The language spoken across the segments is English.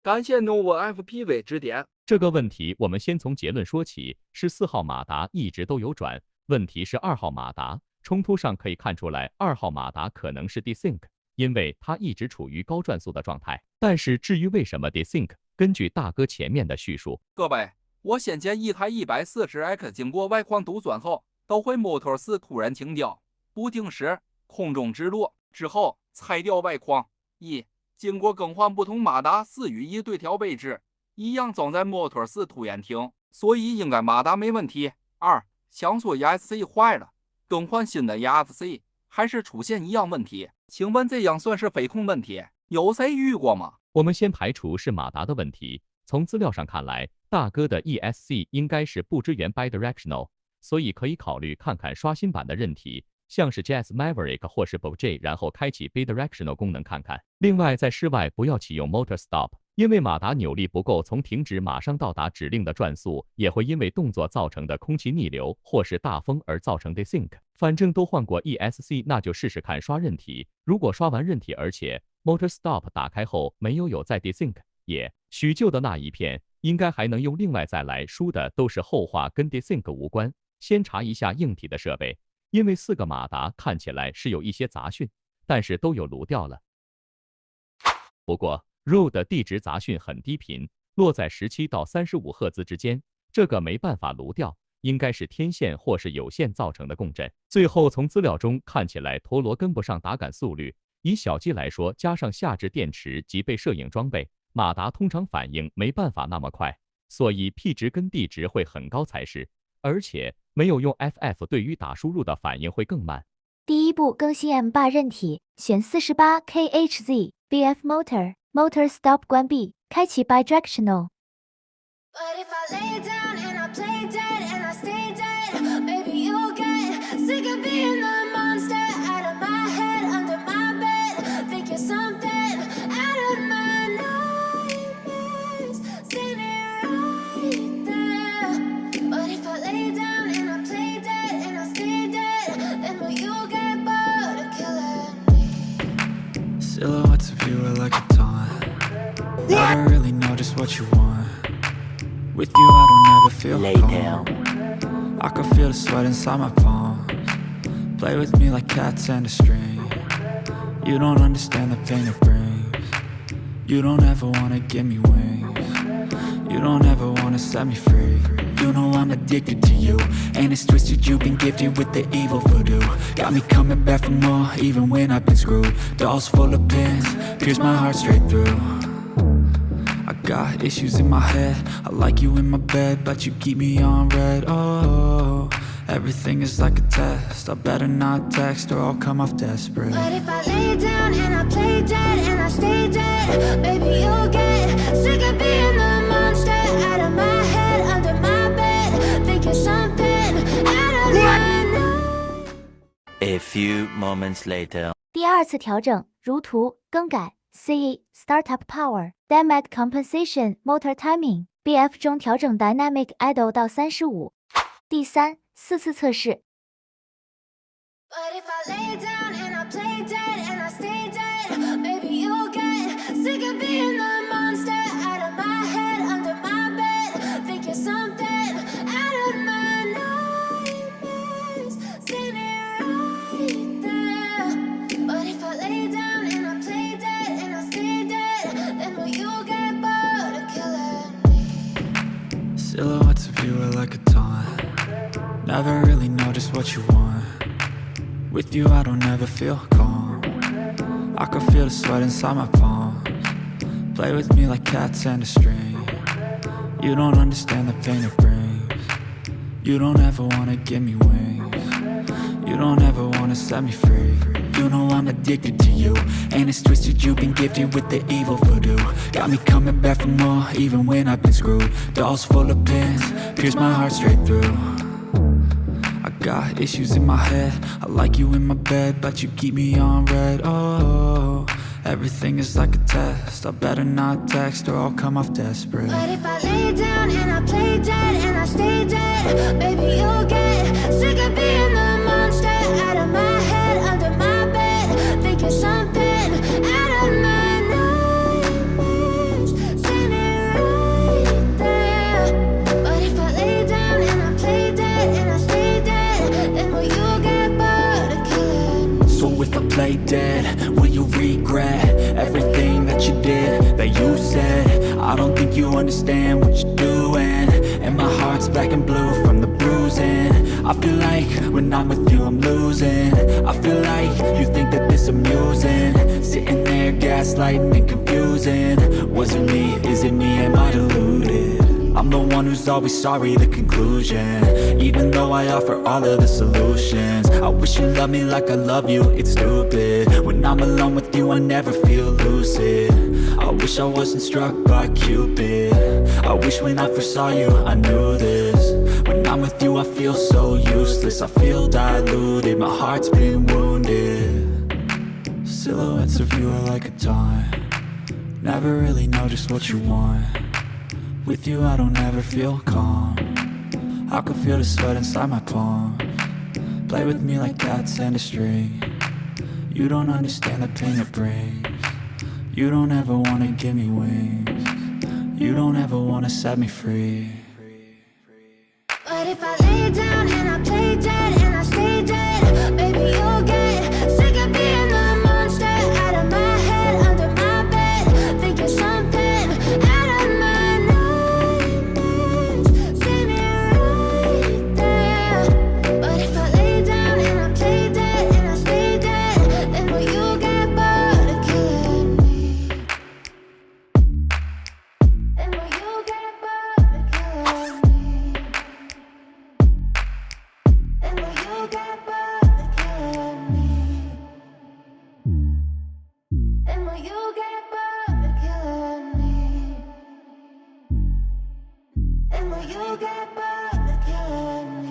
感谢 NovaFPV 指点。这个问题我们先从结论说起，是4号马达一直都有转，问题是2号马达。冲突上可以看出来，2号马达可能是 desync， 因为它一直处于高转速的状态。但是至于为什么 desync， 根据大哥前面的叙述，各位，我先前一台 140X 经过外框读算后，都会 motor 4突然停掉，不定时空中直落，之后拆掉外框。经过更换不同马达4与1对调位置，一样总在 motor 4突然停，所以应该马达没问题。2. 像素 ESC 坏了，更换新的 ESC 还是出现一样问题，请问这样算是飞控问题？有谁遇过吗？我们先排除是马达的问题，从资料上看来，大哥的 ESC 应该是不支援 Bi-Directional， 所以可以考虑看看刷新版的韧体，像是 Jazzmaverick 或是 BLHeli， 然后开启 Bi-Directional 功能看看。另外，在室外不要启用 Motor Stop， 因为马达扭力不够，从停止马上到达指令的转速，也会因为动作造成的空气逆流或是大风而造成 desync。反正都换过 ESC， 那就试试看刷韧体。如果刷完韧体，而且 Motor Stop 打开后没有在 desync， 也许旧的那一片应该还能用。另外再来输的都是后话，跟 desync 无关。先查一下硬体的设备，因为4个马达看起来是有一些杂讯，但是都有撸掉了。不过 RAW 的地值杂讯很低频，落在17到35赫兹之间，这个没办法撸掉，应该是天线或是有线造成的共振。最后从资料中看起来陀螺跟不上打感速率，以小机来说，加上下置电池及被摄影装备，马达通常反应没办法那么快，所以 P 值跟 D 值会很高才是，而且没有用 FF 对于打输入的反应会更慢。第一步更新 Mamba 韧体，选 48kHz BF Motor Motor Stop 关闭，开启 Bi-Directional。But if I lay down and I play dead and I stay dead, baby you'll get sick of being the monster out of my head, under my bed. Think you're something out of my nightmares, standing right there. But if I lay down and I play dead and I stay dead, then will you get bored of killing me? Silhouettes of you are like a taunt. Never really know just what you want. With you I don't ever feel calm. I can feel the sweat inside my palms. Play with me like cats and a string. You don't understand the pain it brings. You don't ever wanna give me wings. You don't ever wanna set me free. You know I'm addicted to you, and it's twisted, you've been gifted with the evil voodoo. Got me coming back for more, even when I've been screwed. Dolls full of pins, pierce my heart straight through. I got issues in my head, I like you in my bed, but you keep me on red. Oh, everything is like a test, I better not text or I'll come off desperate. But if I lay down and I play dead and I stay dead, baby you'll get sick of being the monster out of my head, under my bed. Think you're something out of my night. A few moments later. 第二次调整，如图更改 C Startup Power Demag Compensation Motor Timing BF 中调整 Dynamic Idel 到35。第3、4次测试。But if I lay down and I play dead and I stay dead, baby you'll get sick of being the monster out of my head, under my bed. Think you're something out of my nightmares, standing right there. But if I lay down and I play dead and I stay dead, then will you get bored of killing me? Silhouettes of you are like a taunt. Never really know just what you want. With you I don't ever feel calm. I can feel the sweat inside my palms. Play with me like cats and a string. You don't understand the pain it brings. You don't ever wanna give me wings. You don't ever wanna set me free. You know I'm addicted to you, and it's twisted, you've been gifted with the evil voodoo. Got me coming back for more, even when I've been screwed. Dolls full of pins, pierce my heart straight through. I got issues in my head, I like you in my bed, but you keep me on red. Oh, everything is like a test, I better not text or I'll come off desperate. But if I lay down and I play dead and I stay dead, baby you'll get sick of being the monster out of my head, under my bed. Think you're something out of my nightmares, I don't think you understand what you're doing, and my heart's black and blue from the bruising. I feel like when I'm with you I'm losing. I feel like you think that this amusing, sitting there gaslighting and confusing. Was it me? Is it me? Am I deluded? I'm the one who's always sorry, the conclusion. Even though I offer all of the solutions, I wish you loved me like I love you, it's stupid. When I'm alone with you I never feel lucid. I wish I wasn't struck by Cupid. I wish when I first saw you I knew this. When I'm with you I feel so useless, I feel diluted, my heart's been wounded. Silhouettes of you are like a taunt, never really know just what you want. With you I don't ever feel calm, I can feel the sweat inside my palms. Play with me like cats and a string. You don't understand the pain it brings. You don't ever wanna give me wings. You don't ever wanna set me free. But if I lay down and I play dead and I stay dead, baby you'll get sick of being the monster out of my head, under my bed, thinking something out of my nightmares. See me right there. But if I lay down and I play dead and I stay dead, then will you get bored of killing me? Then will you get bored of killing me? And will you get bored of killing me? And will you get bored of killing me? And will you get bored of killing me?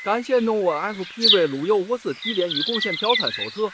感谢农文 FPV 路由54提炼与贡献调参手册。